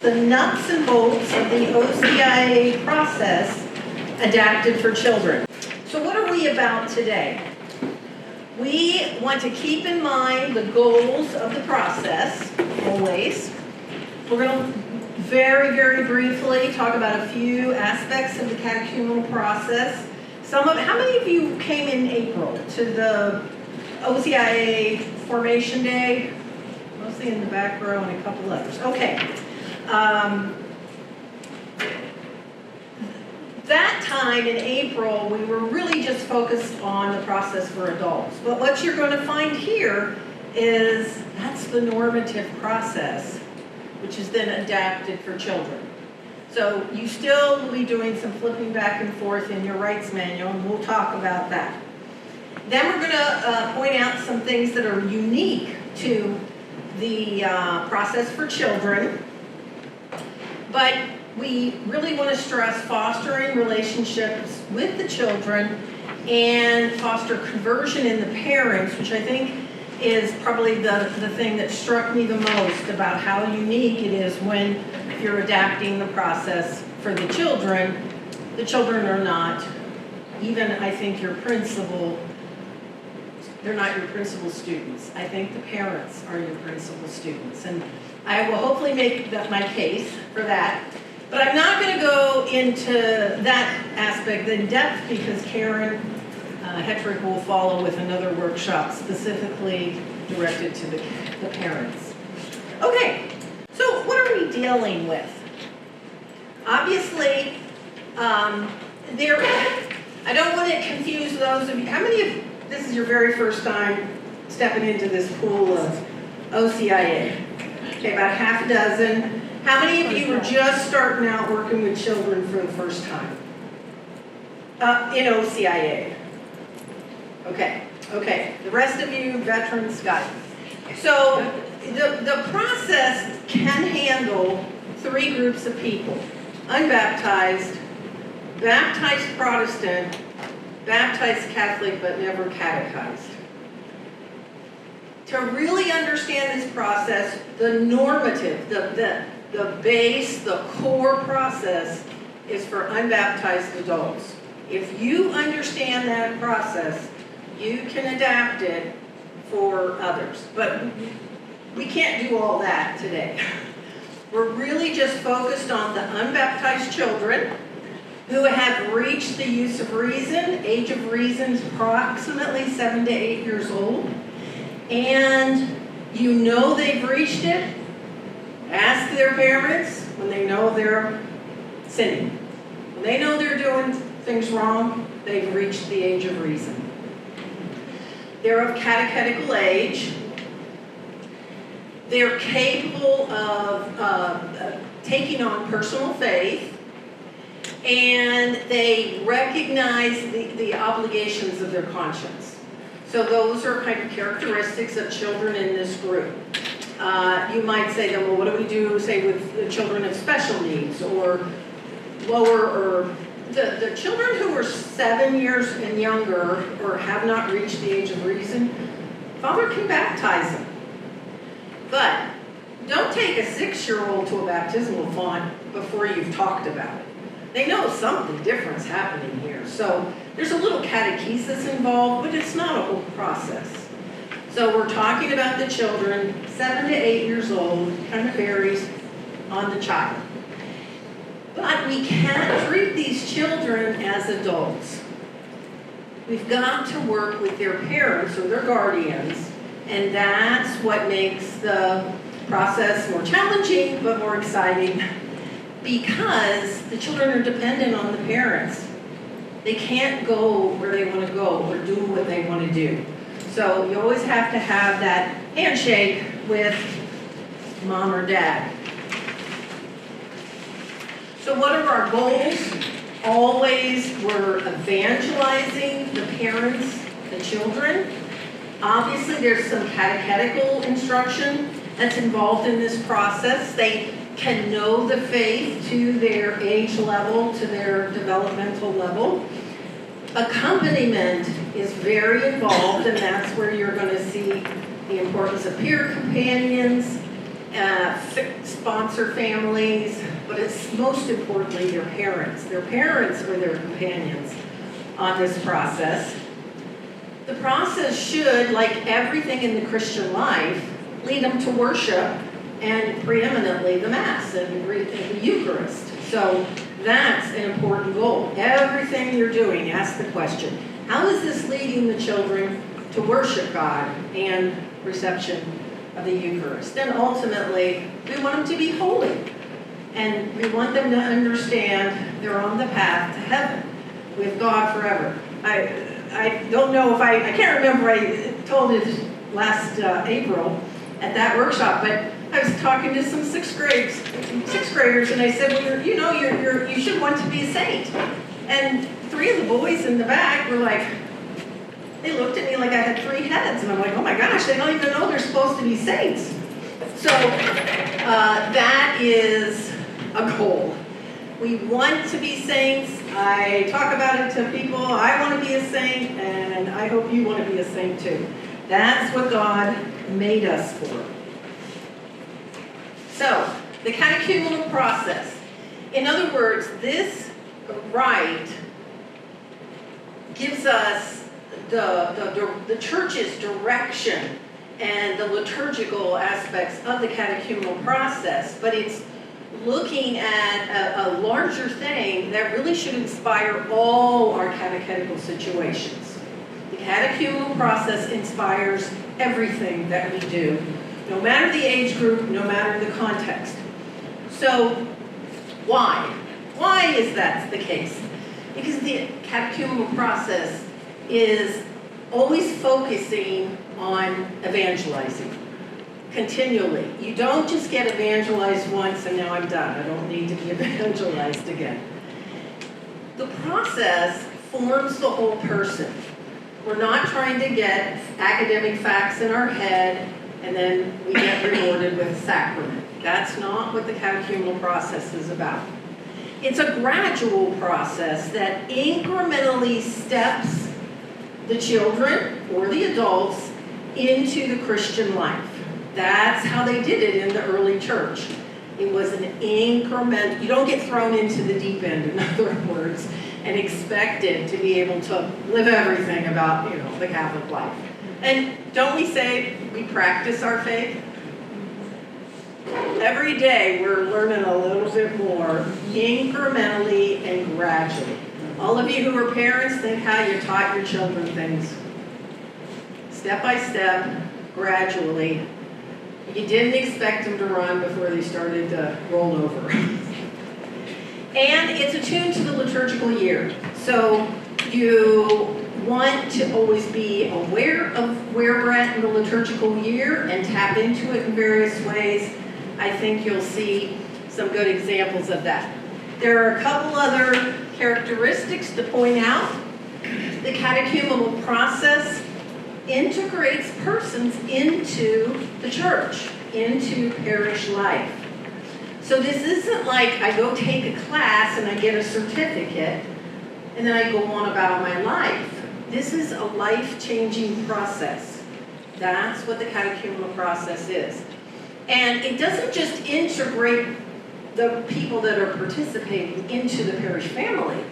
The nuts and bolts of the OCIA process adapted for children. So what are we about today? We want to keep in mind the goals of the process, always. We're going to very, very briefly talk about a few aspects of the catechumenal process. How many of you came in April to the OCIA Formation Day? Mostly in the back row and a couple others. Okay. That time in April, we were really just focused on the process for adults. But what you're going to find here is that's the normative process, which is then adapted for children. So you still will be doing some flipping back and forth in your rights manual, and we'll talk about that. Then we're going to point out some things that are unique to the process for children. But we really want to stress fostering relationships with the children and foster conversion in the parents, which I think is probably the thing that struck me the most about how unique it is when you're adapting the process for the children. The children are not, even I think your principal, they're not your principal students. I think the parents are your principal students. And I will hopefully make my case for that. But I'm not going to go into that aspect in depth because Karen Hetrick will follow with another workshop specifically directed to the parents. Okay, so what are we dealing with? Obviously, I don't want to confuse those of you. How many of this is your very first time stepping into this pool of OCIA? Okay, about half a dozen. How many of you are just starting out working with children for the first time? In OCIA. Okay. The rest of you, veterans, got it. So the process can handle three groups of people. Unbaptized, baptized Protestant, baptized Catholic but never catechized. To really understand this process, the normative, the base, the core process is for unbaptized adults. If you understand that process, you can adapt it for others. But we can't do all that today. We're really just focused on the unbaptized children who have reached the use of reason. Age of reason is approximately 7 to 8 years old. And you know they've reached it. Ask their parents when they know they're sinning. When they know they're doing things wrong, they've reached the age of reason. They're of catechetical age. They're capable of taking on personal faith. And they recognize the obligations of their conscience. So those are kind of characteristics of children in this group. You might say, then, well, what do we do, say, with the children of special needs or lower, or the children who are 7 years and younger or have not reached the age of reason, Father can baptize them. But don't take a 6-year-old to a baptismal font before you've talked about it. They know something different's happening here. So there's a little catechesis involved, but it's not a whole process. So we're talking about the children, 7 to 8 years old, kind of varies on the child. But we can't treat these children as adults. We've got to work with their parents or their guardians, and that's what makes the process more challenging but more exciting, because the children are dependent on the parents. They can't go where they want to go or do what they want to do. So you always have to have that handshake with mom or dad. So what are our goals? Always we're evangelizing the parents, the children. Obviously there's some catechetical instruction that's involved in this process. They can know the faith to their age level, to their developmental level. Accompaniment is very involved, and that's where you're going to see the importance of peer companions sponsor families, but it's most importantly their parents. Their parents are their companions on this process. The process should, like everything in the Christian life, lead them to worship and preeminently the Mass and the Eucharist. So that's an important goal. Everything you're doing, ask the question, how is this leading the children to worship God and reception of the Eucharist? And ultimately, we want them to be holy. And we want them to understand they're on the path to heaven with God forever. I don't know if I can't remember, I told it last April at that workshop, but I was talking to some sixth graders, and I said, well, you should want to be a saint. And 3 of the boys in the back were like, they looked at me like I had 3 heads, and I'm like, oh my gosh, they don't even know they're supposed to be saints. So that is a goal. We want to be saints. I talk about it to people. I want to be a saint, and I hope you want to be a saint too. That's what God made us for. So, the catechumenal process. In other words, this rite gives us the church's direction and the liturgical aspects of the catechumenal process, but it's looking at a larger thing that really should inspire all our catechetical situations. The catechumenal process inspires everything that we do, no matter the age group, no matter the context. So, why? Why is that the case? Because the catechumenal process is always focusing on evangelizing. Continually. You don't just get evangelized once and now I'm done. I don't need to be evangelized again. The process forms the whole person. We're not trying to get academic facts in our head and then we get rewarded with a sacrament. That's not what the catechumenal process is about. It's a gradual process that incrementally steps the children or the adults into the Christian life. That's how they did it in the early church. It was an increment. You don't get thrown into the deep end, in other words, and expected to be able to live everything about, the Catholic life. And don't we say we practice our faith? Every day we're learning a little bit more, incrementally and gradually. All of you who are parents, think how you taught your children things. Step by step, gradually. You didn't expect them to run before they started to roll over. And it's attuned to the liturgical year. So you want to always be aware of where we're at in the liturgical year and tap into it in various ways. I think you'll see some good examples of that. There are a couple other characteristics to point out. The catechumenal process integrates persons into the church, into parish life. So this isn't like I go take a class and I get a certificate and then I go on about my life. This is a life-changing process. That's what the catechumenal process is. And it doesn't just integrate the people that are participating into the parish family.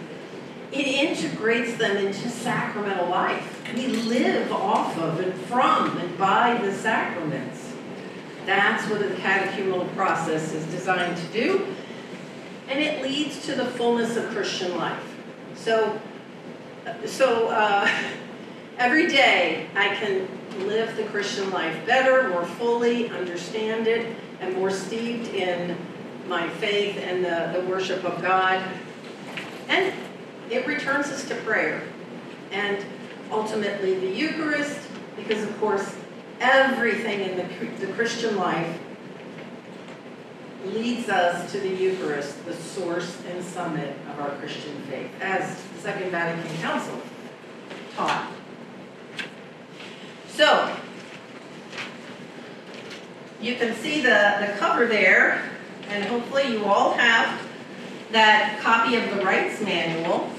It integrates them into sacramental life. We live off of and from and by the sacraments. That's what the catechumenal process is designed to do. And it leads to the fullness of Christian life. So every day I can live the Christian life better, more fully, understand it, and more steeped in my faith and the worship of God. And it returns us to prayer. And ultimately the Eucharist, because of course everything in the Christian life leads us to the Eucharist, the source and summit of our Christian faith, as the Second Vatican Council taught. So, you can see the cover there, and hopefully you all have that copy of the Rites Manual.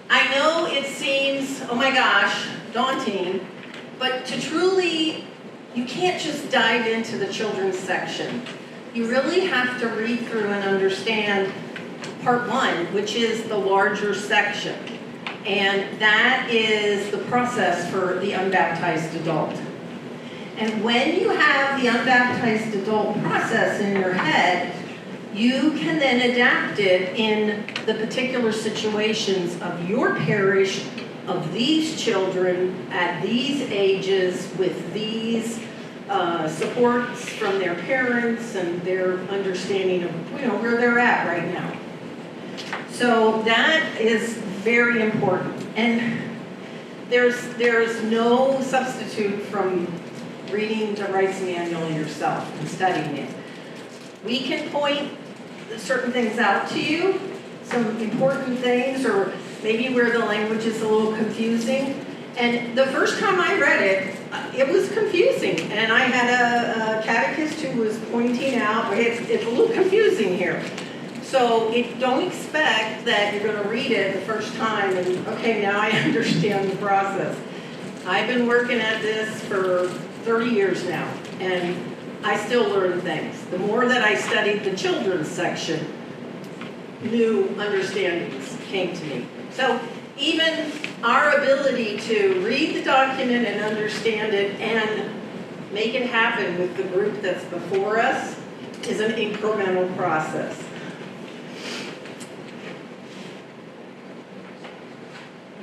I know it seems, oh my gosh, daunting, but to truly, you can't just dive into the children's section. You really have to read through and understand part 1, which is the larger section. And that is the process for the unbaptized adult. And when you have the unbaptized adult process in your head, you can then adapt it in the particular situations of your parish, of these children at these ages with these supports from their parents and their understanding of where they're at right now. So that is very important. And there's no substitute from reading the rights manual yourself and studying it. We can point certain things out to you, some important things, or maybe where the language is a little confusing. And the first time I read it, it was confusing. And I had a catechist who was pointing out, it's a little confusing here. So don't expect that you're going to read it the first time and, okay, now I understand the process. I've been working at this for 30 years now, and I still learn things. The more that I studied the children's section, new understandings came to me. So even our ability to read the document and understand it and make it happen with the group that's before us is an incremental process.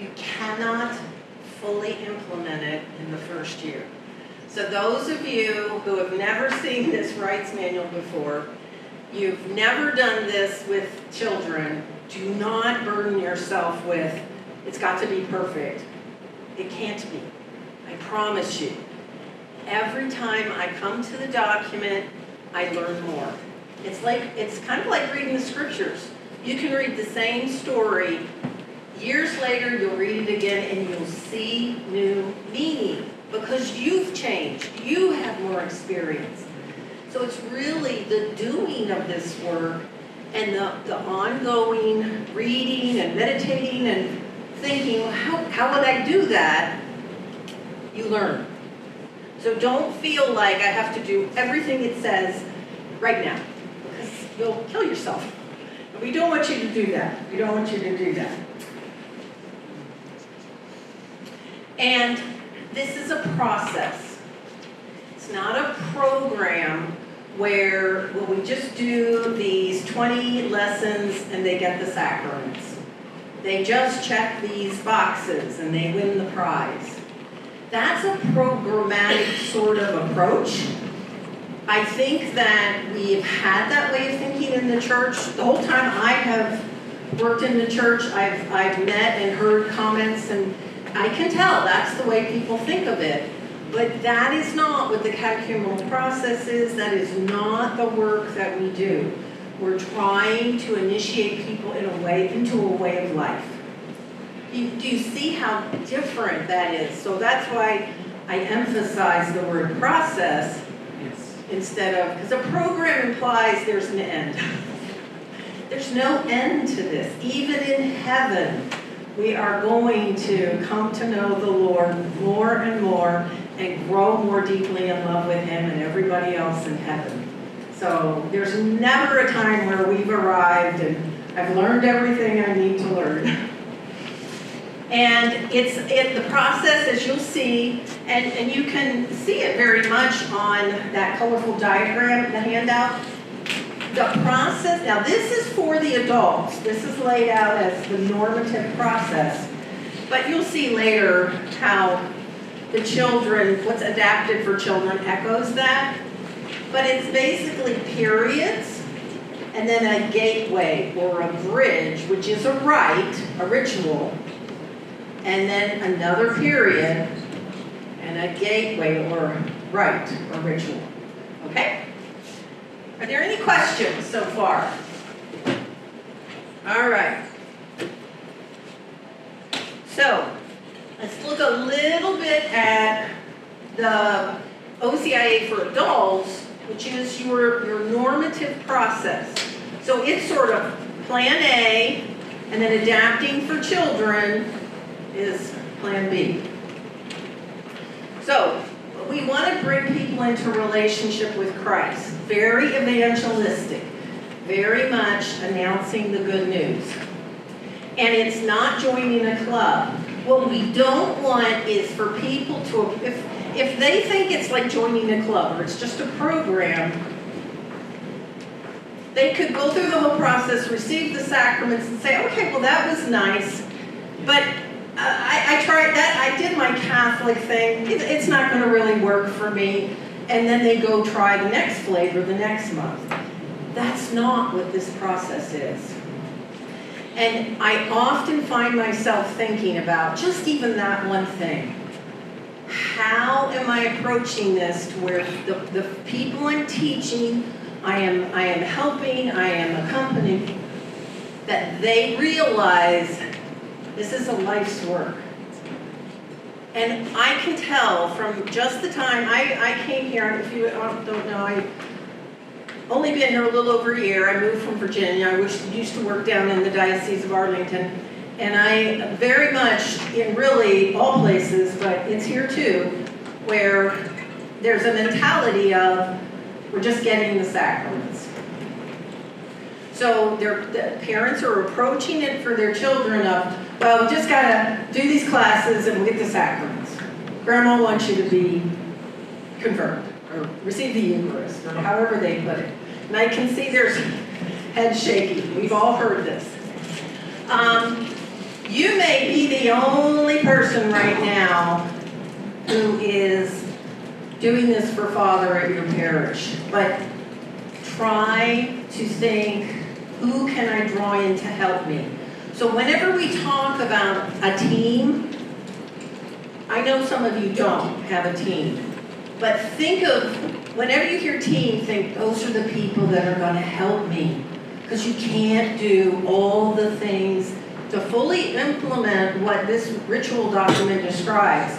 You cannot fully implement it in the first year. So those of you who have never seen this rights manual before, you've never done this with children, do not burden yourself with, it's got to be perfect. It can't be. I promise you. Every time I come to the document, I learn more. It's kind of like reading the scriptures. You can read the same story. Years later, you'll read it again and you'll see new meaning because you've changed. You have more experience. So it's really the doing of this work and the ongoing reading and meditating and thinking, well, how would I do that? You learn. So don't feel like I have to do everything it says right now because you'll kill yourself. We don't want you to do that. We don't want you to do that. And this is a process. It's not a program where we just do these 20 lessons and they get the sacraments. They just check these boxes and they win the prize. That's a programmatic sort of approach. I think that we've had that way of thinking in the church. The whole time I have worked in the church, I've met and heard comments, and I can tell that's the way people think of it. But that is not what the catechumenal process is. That is not the work that we do. We're trying to initiate people into a way of life. Do you see how different that is? So that's why I emphasize the word process instead of, because a program implies there's an end. There's no end to this. Even in heaven, we are going to come to know the Lord more and more and grow more deeply in love with Him and everybody else in heaven. So there's never a time where we've arrived and I've learned everything I need to learn. And the process, as you'll see, and you can see it very much on that colorful diagram, the handout. The process, now this is for the adults. This is laid out as the normative process. But you'll see later how the children, what's adapted for children echoes that. But it's basically periods, and then a gateway or a bridge, which is a rite, a ritual, and then another period, and a gateway or rite or ritual. Okay? Are there any questions so far? All right. So, let's look a little bit at the OCIA for adults, which is your normative process. So it's sort of plan A, and then adapting for children is plan B. So we want to bring people into relationship with Christ. Very evangelistic, very much announcing the good news. And it's not joining a club. What we don't want is for people to, if they think it's like joining a club or it's just a program, they could go through the whole process, receive the sacraments, and say, okay, well, that was nice, but I tried that, I did my Catholic thing, it's not going to really work for me, and then they go try the next flavor the next month. That's not what this process is. And I often find myself thinking about just even that one thing. How am I approaching this to where the people I'm teaching, I am helping, I am accompanying, that they realize this is a life's work. And I can tell from just the time I came here, if you don't know, I've only been here a little over a year. I moved from Virginia. I used to work down in the Diocese of Arlington. And I very much, in really all places, but it's here too, where there's a mentality of, we're just getting the sacraments. So the parents are approaching it for their children of, well, we just gotta do these classes and we'll get the sacraments. Grandma wants you to be confirmed or receive the Eucharist, or however they put it. And I can see there's head shaking. We've all heard this. You may be the only person right now who is doing this for Father at your parish, but try to think, who can I draw in to help me? So whenever we talk about a team, I know some of you don't have a team, but think of, whenever you hear team, think those are the people that are going to help me, because you can't do all the things to fully implement what this ritual document describes.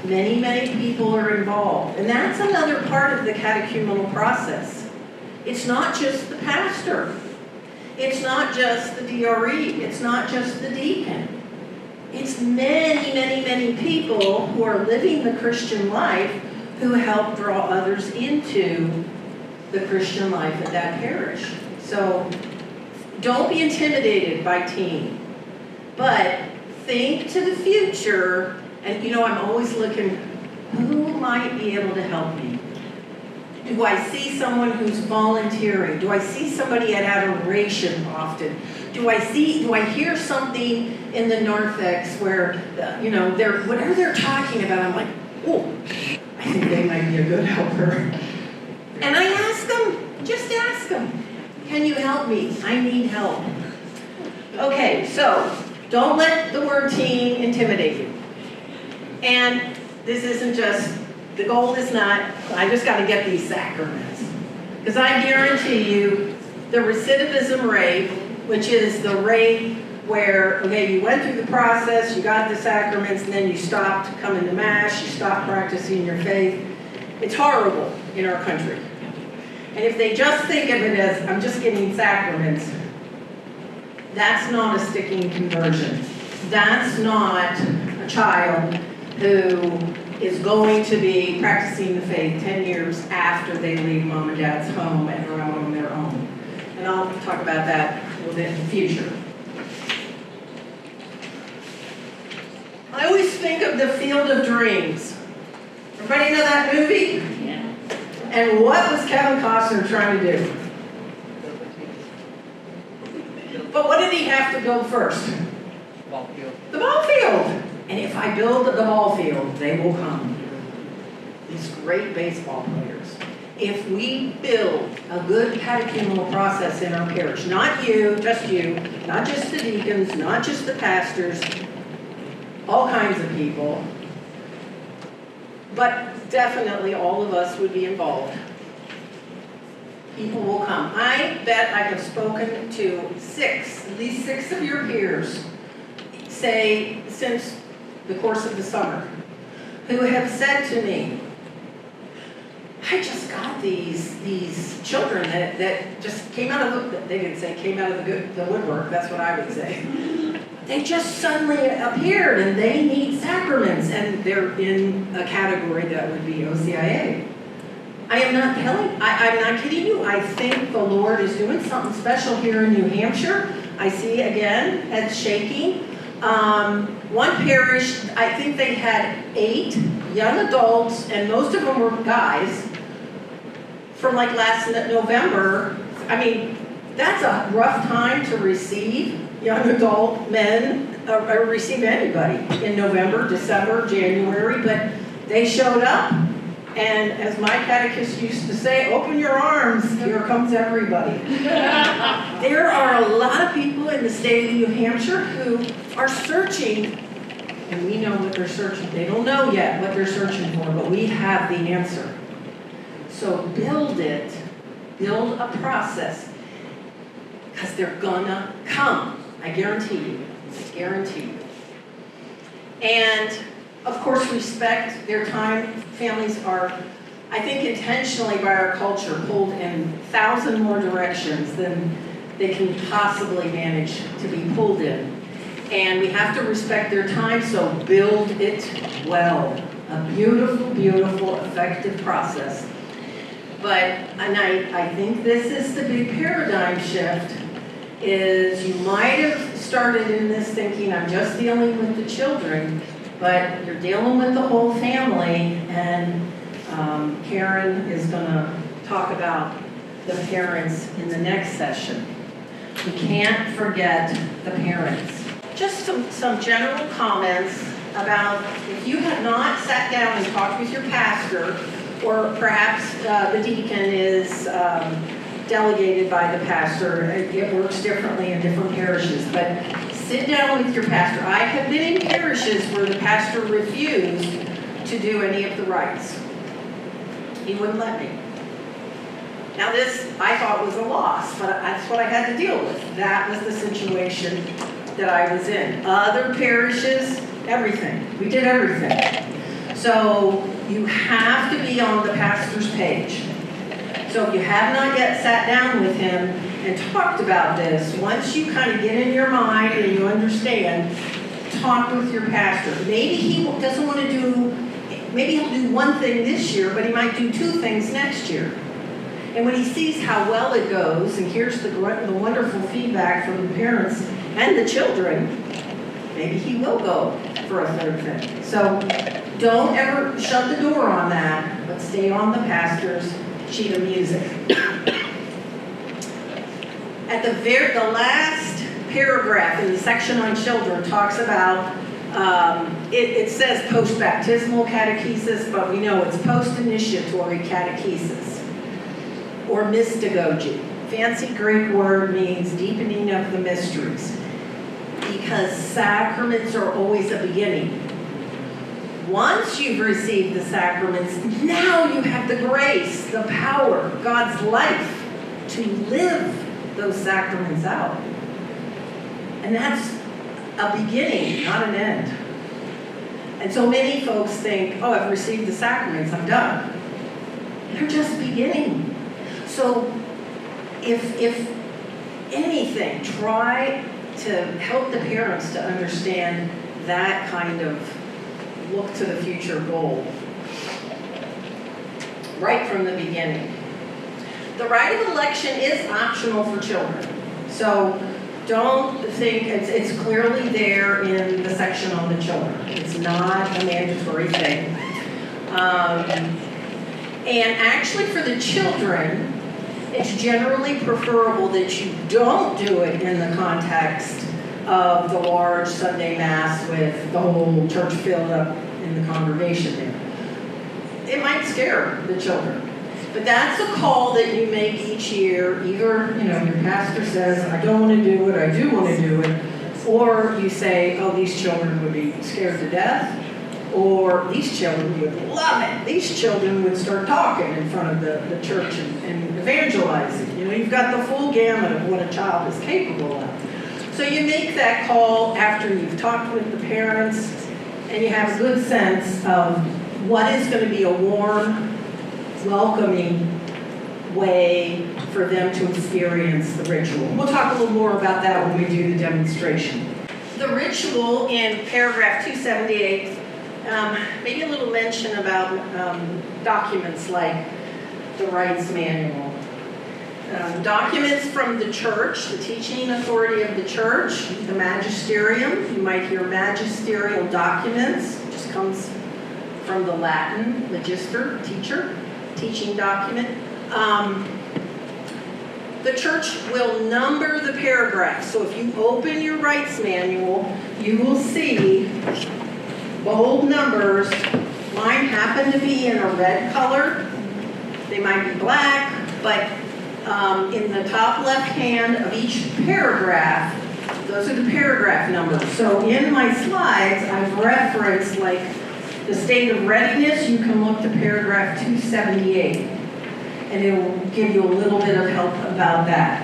Many, many people are involved. And that's another part of the catechumenal process. It's not just the pastor. It's not just the DRE. It's not just the deacon. It's many, many, many people who are living the Christian life who help draw others into the Christian life at that parish. So don't be intimidated by team, but think to the future. And I'm always looking, who might be able to help me? Do I see someone who's volunteering? Do I see somebody at adoration often? Do I hear something in the narthex where, whatever they're talking about, I'm like, oh, I think they might be a good helper. And I ask them, just ask them, can you help me? I need help. Okay, so don't let the word team intimidate you. And this isn't just, the goal is not, I just got to get these sacraments. Because I guarantee you, the recidivism rate, which is the rate where, okay, you went through the process, you got the sacraments, and then you stopped coming to Mass, you stopped practicing your faith. It's horrible in our country. And if they just think of it as, I'm just getting sacraments, that's not a sticking conversion. That's not a child who is going to be practicing the faith 10 years after they leave mom and dad's home and are out on their own. And I'll talk about that a little bit in the future. I always think of The Field of Dreams. Everybody know that movie? Yeah. And what was Kevin Costner trying to do? But what did he have to build first? Ball field. The ball field. And if I build the ball field, they will come. These great baseball players. If we build a good catechumenal process in our parish, not you, not just the deacons, not just the pastors, all kinds of people, but definitely all of us would be involved. People will come. I bet I have spoken to at least six of your peers, say, since the course of the summer, who have said to me, I just got these children that just came out of the, they didn't say came out of the woodwork, that's what I would say. they just suddenly appeared and they need sacraments, and they're in a category that would be OCIA. I'm not kidding you. I think the Lord is doing something special here in New Hampshire. I see, again, heads shaking. One parish, I think they had 8 young adults, and most of them were guys, from like last November. I mean, that's a rough time to receive young adult men, or receive anybody in November, December, January, but they showed up. And as my catechist used to say, open your arms, here comes everybody. There are a lot of people in the state of New Hampshire who are searching, and we know what they're searching. They don't know yet what they're searching for, but we have the answer. So build a process, because they're gonna come. I guarantee you. I guarantee you. And of course, respect their time. Families are, I think, intentionally by our culture pulled in 1,000 more directions than they can possibly manage to be pulled in. And we have to respect their time, so build it well. A beautiful, beautiful, effective process. And I think this is the big paradigm shift, is you might have started in this thinking, I'm just dealing with the children, but you're dealing with the whole family, and Karen is going to talk about the parents in the next session. We can't forget the parents. Just some general comments about, if you have not sat down and talked with your pastor, or perhaps the deacon is delegated by the pastor. It works differently in different parishes, but sit down with your pastor. I have been in parishes where the pastor refused to do any of the rites. He wouldn't let me. Now this, I thought, was a loss, but that's what I had to deal with. That was the situation that I was in. Other parishes, everything. We did everything. So you have to be on the pastor's page. So if you have not yet sat down with him and talked about this, once you kind of get in your mind and you understand, talk with your pastor. Maybe he doesn't want to do, maybe he'll do one thing this year, but he might do 2 things next year. And when he sees how well it goes and hears the wonderful feedback from the parents and the children, maybe he will go for a 3rd thing. So don't ever shut the door on that, but stay on the pastor's sheet of music. At the last paragraph in the section on children talks about, it says post-baptismal catechesis, but we know it's post-initiatory catechesis, or mystagogy. Fancy Greek word means deepening of the mysteries, because sacraments are always a beginning. Once you've received the sacraments, now you have the grace, the power, God's life to live those sacraments out. And that's a beginning, not an end. And so many folks think, oh, I've received the sacraments, I'm done. They're just beginning. So if anything, try to help the parents to understand that kind of look to the future goal right from the beginning. The right of election is optional for children. So don't think, it's clearly there in the section on the children. It's not a mandatory thing. And actually for the children, it's generally preferable that you don't do it in the context of the large Sunday Mass with the whole church filled up in the congregation there. It might scare the children. But that's a call that you make each year. Either, your pastor says, I don't want to do it, I do want to do it. Or you say, oh, these children would be scared to death. Or these children would love it. These children would start talking in front of the church and evangelizing. You've got the full gamut of what a child is capable of. So you make that call after you've talked with the parents and you have a good sense of what is going to be a warm, welcoming way for them to experience the ritual. We'll talk a little more about that when we do the demonstration. The ritual in paragraph 278, maybe a little mention about documents like the rights manual. Documents from the church, the teaching authority of the church, the magisterium. You might hear magisterial documents. It just comes from the Latin magister, teacher, teaching document. The church will number the paragraphs. So if you open your rights manual, you will see bold numbers. Mine happen to be in a red color. They might be black, but in the top left hand of each paragraph, those are the paragraph numbers. So in my slides, I've referenced like the state of readiness. You can look to paragraph 278, and it will give you a little bit of help about that.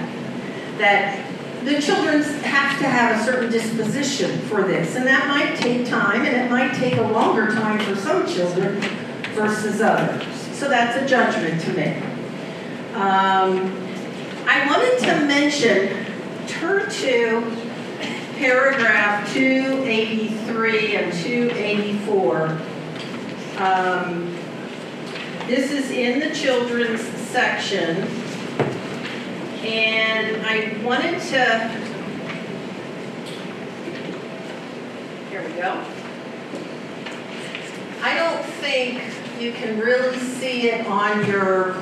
That the children have to have a certain disposition for this, and that might take time, and it might take a longer time for some children versus others. So that's a judgment to make. I wanted to mention, turn to paragraph 283 and 284. This is in the children's section, and I wanted to, here we go. I don't think you can really see it on your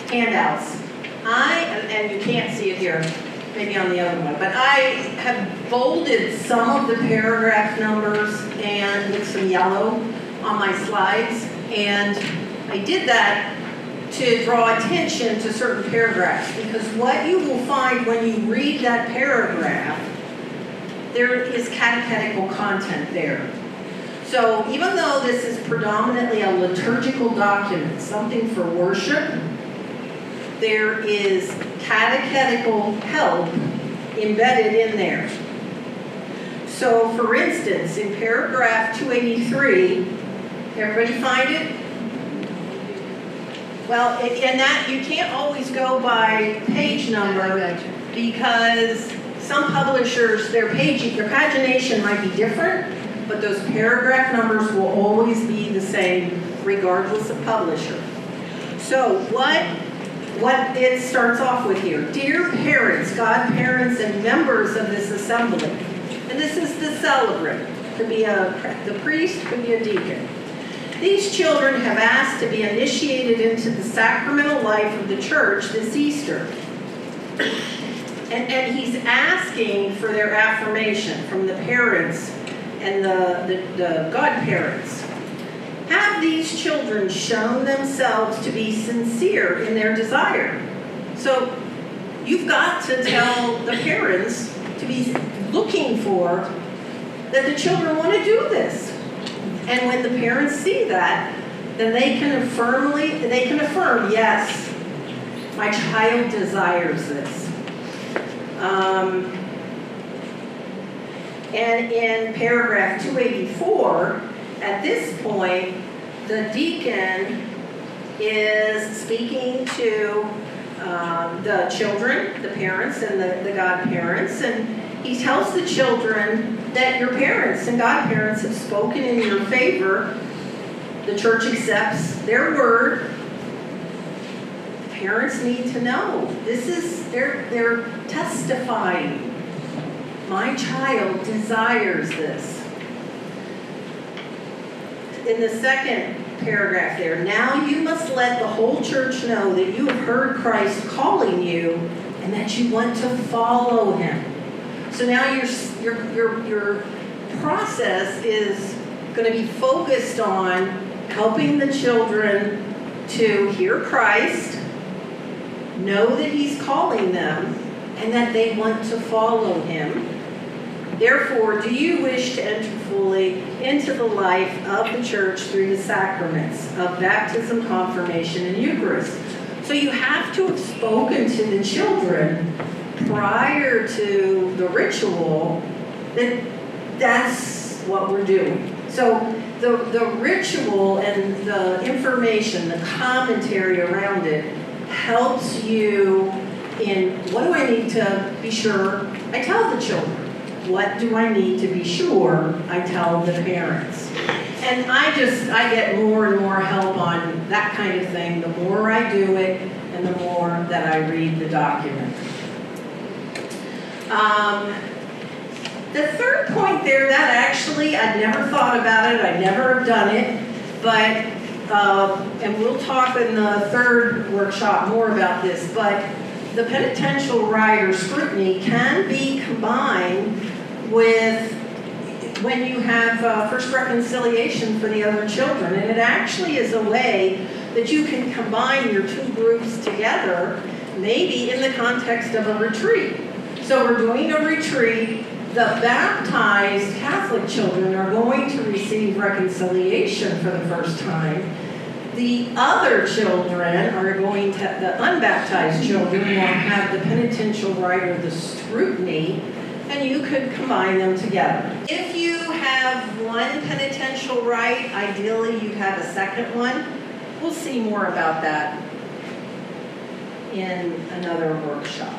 handouts. And you can't see it here, maybe on the other one, but I have bolded some of the paragraph numbers and with some yellow on my slides, and I did that to draw attention to certain paragraphs, because what you will find when you read that paragraph, there is catechetical content there. So even though this is predominantly a liturgical document, something for worship, there is catechetical help embedded in there. So for instance, in paragraph 283, everybody find it? Well, in that you can't always go by page number, because some publishers, their pagination might be different, but those paragraph numbers will always be the same regardless of publisher. So what it starts off with here: dear parents, godparents, and members of this assembly. And this is the celebrant. Could be the priest, could be a deacon. These children have asked to be initiated into the sacramental life of the church this Easter. And he's asking for their affirmation from the parents and the godparents. Have these children shown themselves to be sincere in their desire? So you've got to tell the parents to be looking for that the children want to do this. And when the parents see that, then they can affirm, yes, my child desires this. And in paragraph 284, at this point, the deacon is speaking to the children, the parents, and the godparents, and he tells the children that your parents and godparents have spoken in your favor. The church accepts their word. Parents need to know. This is, they're testifying. My child desires this. In the second paragraph there, now you must let the whole church know that you have heard Christ calling you and that you want to follow him. So now your process is going to be focused on helping the children to hear Christ, know that he's calling them, and that they want to follow him. Therefore, do you wish to enter fully into the life of the church through the sacraments of baptism, confirmation, and Eucharist? So you have to have spoken to the children prior to the ritual that that's what we're doing. So the ritual and the information, the commentary around it helps you in what do I need to be sure I tell the children? what do I need to be sure I tell the parents? And I get more and more help on that kind of thing. The more I do it and the more that I read the document. The third point there, that actually, I'd never thought about it, I never have done it, but, and we'll talk in the third workshop more about this, but the penitential right or scrutiny can be combined with when you have first reconciliation for the other children. And it actually is a way that you can combine your two groups together, maybe in the context of a retreat. So we're doing a retreat. The baptized Catholic children are going to receive reconciliation for the first time. The other children are going to, the unbaptized children will have the penitential right or the scrutiny, and you could combine them together. If you have one penitential right, ideally you have a second one. We'll see more about that in another workshop.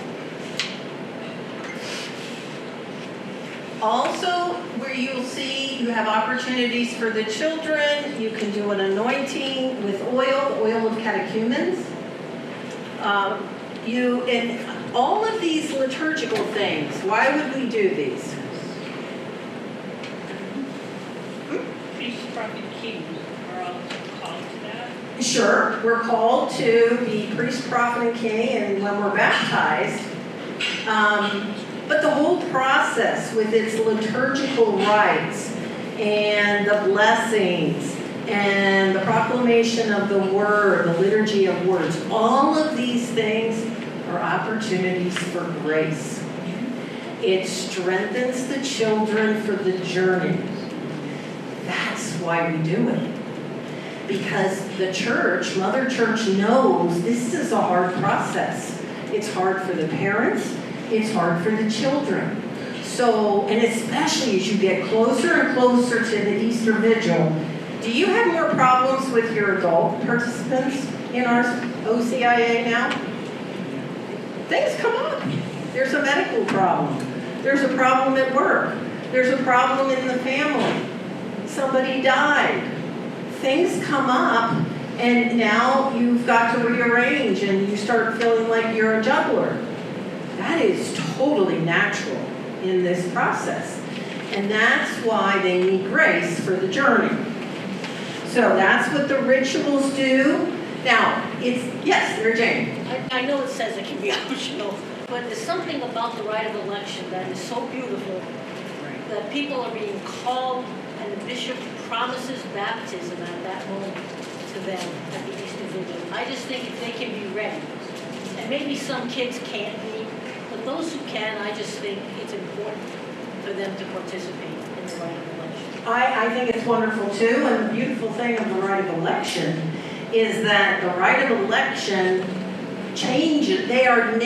Also, where you'll see you have opportunities for the children, you can do an anointing with oil, the oil of catechumens. And all of these liturgical things, why would we do these? Priest, prophet, king are all called to that? Sure, we're called to be priest, prophet, and king, and when we're baptized. But the whole process with its liturgical rites and the blessings and the proclamation of the word, the liturgy of words, all of these things are opportunities for grace. It strengthens the children for the journey. That's why we do it. Because the church, Mother Church, knows this is a hard process. It's hard for the parents. It's hard for the children. So, and especially as you get closer and closer to the Easter Vigil, do you have more problems with your adult participants in our OCIA now? Things come up. There's a medical problem. There's a problem at work. There's a problem in the family. Somebody died. Things come up, and now you've got to rearrange, and you start feeling like you're a juggler. That is totally natural in this process. And that's why they need grace for the journey. So that's what the rituals do. Now, yes, Mary Jane. I know it says it can be optional, but there's something about the rite of election that is so beautiful that people are being called and the bishop promises baptism at that moment to them at the Easter Vigil. I just think if they can be ready, and maybe some kids can't be, but those who can, I just think it's important for them to participate in the rite of election. I think it's wonderful too, and the beautiful thing of the rite of election is that the rite of election changes. They are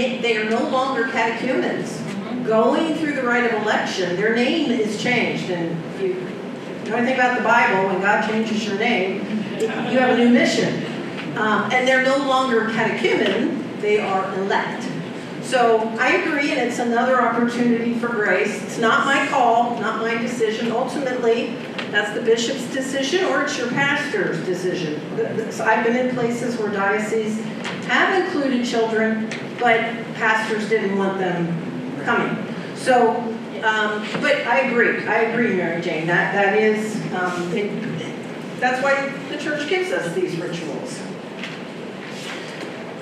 no longer catechumens. Mm-hmm. Going through the rite of election, their name is changed. And if you know anything about the Bible, when God changes your name, you have a new mission. And they're no longer catechumen, they are elect. So I agree, and it's another opportunity for grace. It's not my call, not my decision. Ultimately, that's the bishop's decision, or it's your pastor's decision. I've been in places where dioceses have included children, but pastors didn't want them coming. So, but I agree, Mary Jane. That is, that's why the church gives us these rituals.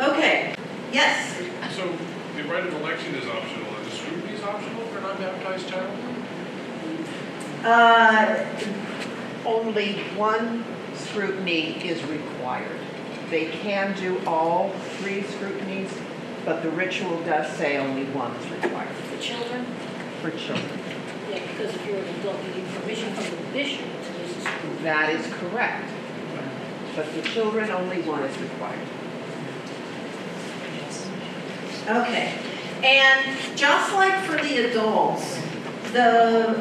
Okay, yes? So, the rite of election is optional, and the scrutiny is optional for an unbaptized child? Only one scrutiny is required. They can do all three scrutinies, but the ritual does say only one is required. For children? For children. Yeah, because if you're an adult, you need permission from the bishop to use the scrutiny. That is correct. But for children, only one is required. Okay, and just like for the adults, the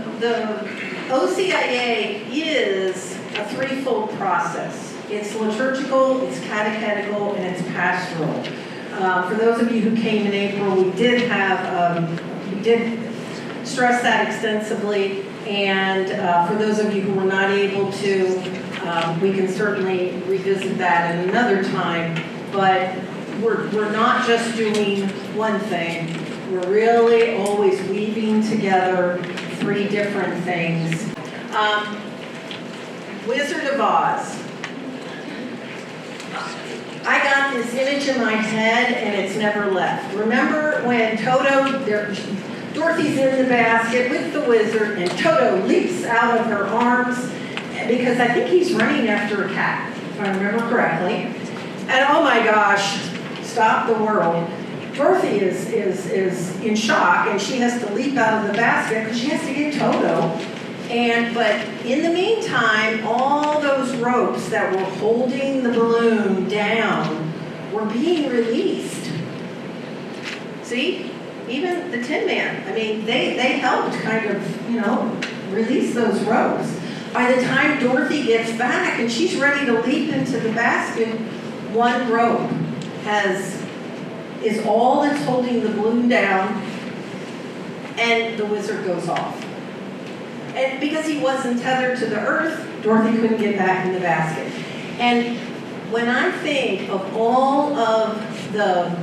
OCIA is a threefold process. It's liturgical, it's catechetical, and it's pastoral. For those of you who came in April, we did stress that extensively, and for those of you who were not able to, we can certainly revisit that in another time, but we're not just doing one thing. We're really always weaving together three different things. Wizard of Oz. I got this image in my head and it's never left. Remember when Dorothy's in the basket with the wizard and Toto leaps out of her arms because I think he's running after a cat, if I remember correctly. And oh my gosh, stop the world. Dorothy is in shock and she has to leap out of the basket because she has to get Toto. But in the meantime, all those ropes that were holding the balloon down were being released. See? Even the Tin Man, I mean, they helped kind of, release those ropes. By the time Dorothy gets back and she's ready to leap into the basket, one rope is all that's holding the balloon down, and the wizard goes off. And because he wasn't tethered to the earth, Dorothy couldn't get back in the basket. And when I think of all of the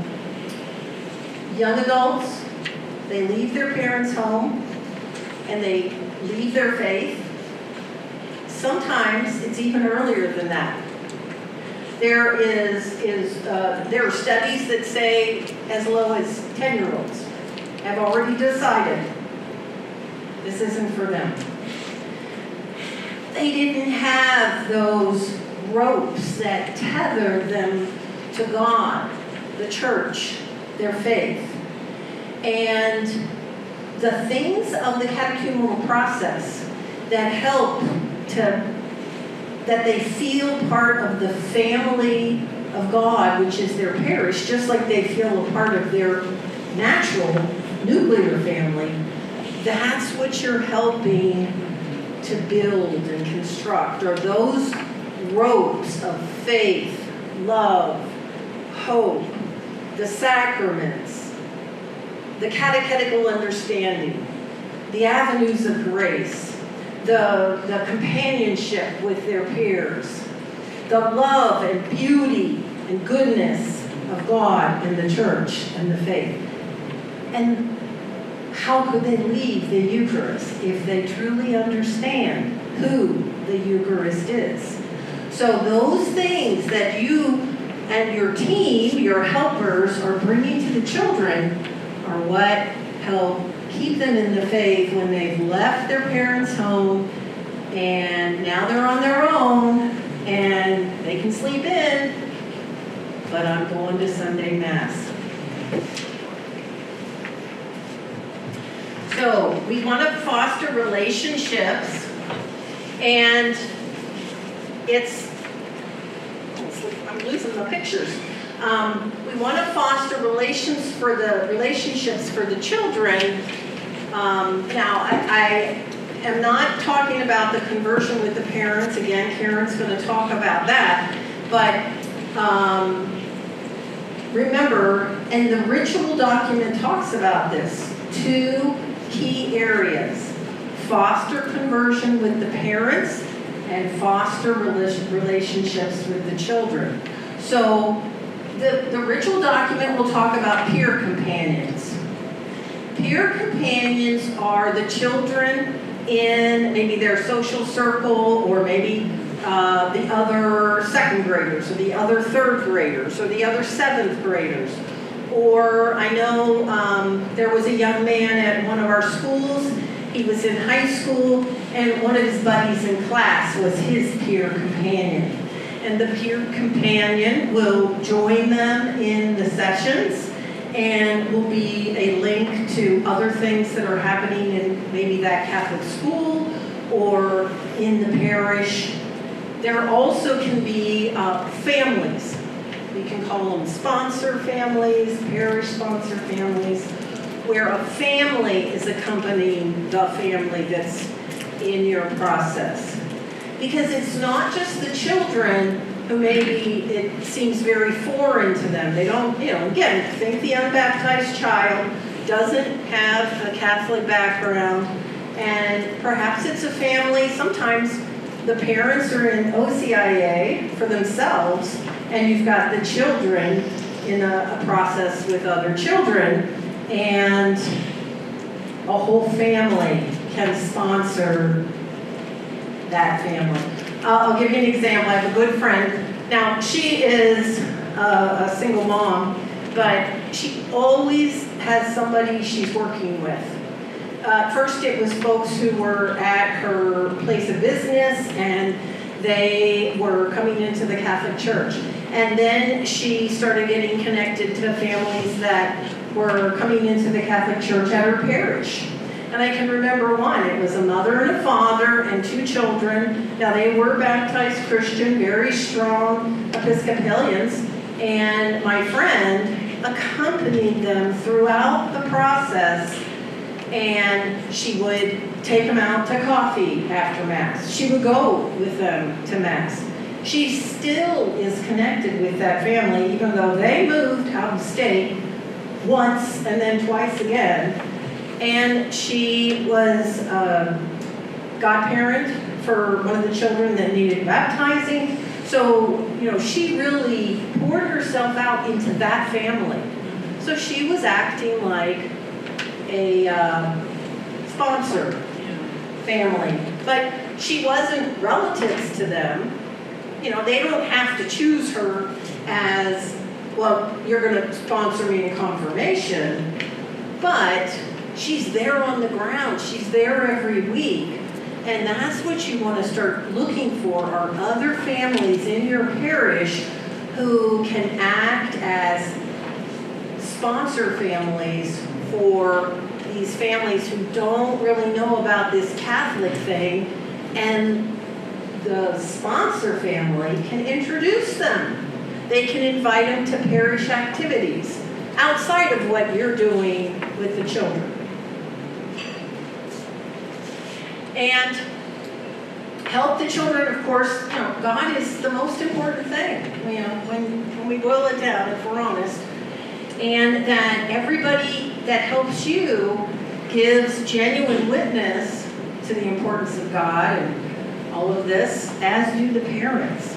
young adults, they leave their parents' home and they leave their faith. Sometimes it's even earlier than that. There are studies that say as low as 10-year-olds have already decided this isn't for them. They didn't have those ropes that tethered them to God, the church, their faith. And the things of the catechumenal process that help that they feel part of the family of God, which is their parish, just like they feel a part of their natural nuclear family. That's what you're helping to build and construct, are those ropes of faith, love, hope, the sacraments, the catechetical understanding, the avenues of grace, the companionship with their peers, the love and beauty and goodness of God and the church and the faith. And how could they leave the Eucharist if they truly understand who the Eucharist is? So those things that you and your team, your helpers, are bringing to the children are what help keep them in the faith when they've left their parents' home and now they're on their own and they can sleep in, but I'm going to Sunday Mass. So we want to foster relationships, and I'm losing the pictures. We want to foster relationships for the children. Now, I am not talking about the conversion with the parents. Again, Karen's going to talk about that. But remember, and the ritual document talks about this, 2 key areas: foster conversion with the parents and foster relationships with the children. So the ritual document will talk about peer companions. Peer companions are the children in maybe their social circle, or maybe the other 2nd graders, or the other 3rd graders, or the other 7th graders. Or I know there was a young man at one of our schools. He was in high school, and one of his buddies in class was his peer companion. And the peer companion will join them in the sessions, and will be a link to other things that are happening in maybe that Catholic school or in the parish. There also can be families. We can call them sponsor families, parish sponsor families, where a family is accompanying the family that's in your process. Because it's not just the children who maybe it seems very foreign to them. They don't, again, think the unbaptized child doesn't have a Catholic background, and perhaps it's a family, sometimes the parents are in OCIA for themselves, and you've got the children in a process with other children, and a whole family can sponsor that family. I'll give you an example. I have a good friend. Now, she is a single mom, but she always has somebody she's working with. First, it was folks who were at her place of business, and they were coming into the Catholic Church. And then she started getting connected to families that were coming into the Catholic Church at her parish. And I can remember one. It was a mother and a father and 2 children. Now, they were baptized Christian, very strong Episcopalians. And my friend accompanied them throughout the process. And she would take them out to coffee after Mass. She would go with them to Mass. She still is connected with that family, even though they moved out of state once and then twice again. And she was a godparent for one of the children that needed baptizing. So, she really poured herself out into that family. So she was acting like a sponsor family. But she wasn't relatives to them. They don't have to choose her as, well, you're going to sponsor me in confirmation. But she's there on the ground. She's there every week. And that's what you want to start looking for, are other families in your parish who can act as sponsor families for these families who don't really know about this Catholic thing. And the sponsor family can introduce them. They can invite them to parish activities outside of what you're doing with the children. And help the children, of course. God is the most important thing, when we boil it down, if we're honest. And that everybody that helps you gives genuine witness to the importance of God and all of this, as do the parents.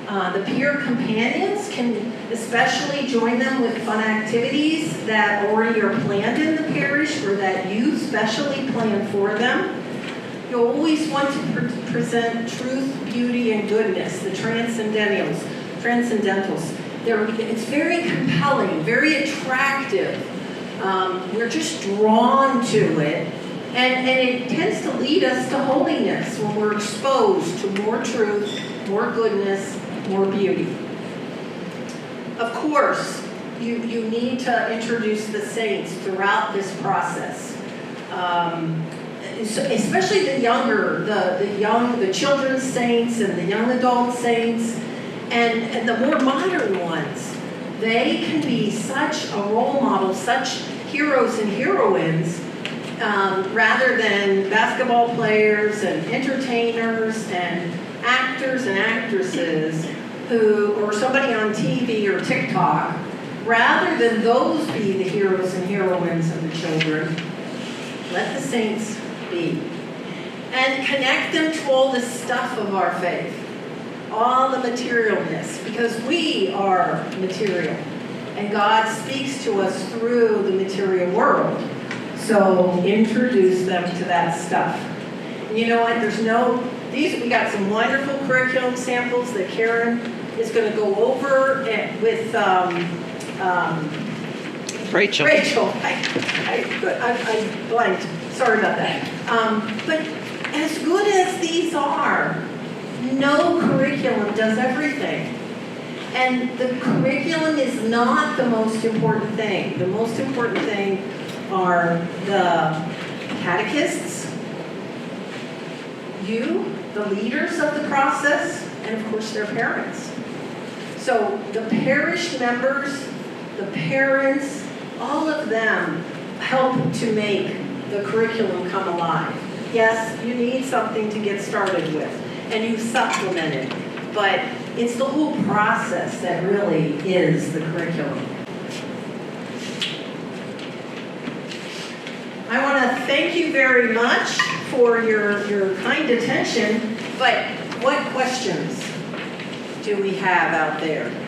The peer companions can especially join them with fun activities that already are planned in the parish or that you specially plan for them. You always want to present truth, beauty, and goodness, the transcendentals. It's very compelling, very attractive. We're just drawn to it. And it tends to lead us to holiness when we're exposed to more truth, more goodness, more beauty. Of course, you need to introduce the saints throughout this process. Especially the younger, the children's saints and the young adult saints, and the more modern ones. They can be such a role model, such heroes and heroines, rather than basketball players and entertainers and actors and actresses or somebody on TV or TikTok. Rather than those be the heroes and heroines of the children, let the saints be. And connect them to all the stuff of our faith, all the materialness, because we are material. And God speaks to us through the material world. So introduce them to that stuff. And you know what? We got some wonderful curriculum samples that Karen is going to go over with Rachel. I blanked. Sorry about that. But as good as these are, no curriculum does everything. And the curriculum is not the most important thing. The most important thing are the catechists, you, the leaders of the process, and of course their parents. So the parish members, the parents, all of them help to make the curriculum come alive. Yes, you need something to get started with, and you supplement it, but It's the whole process that really is the curriculum. I want to thank you very much for your kind attention, but what questions do we have out there?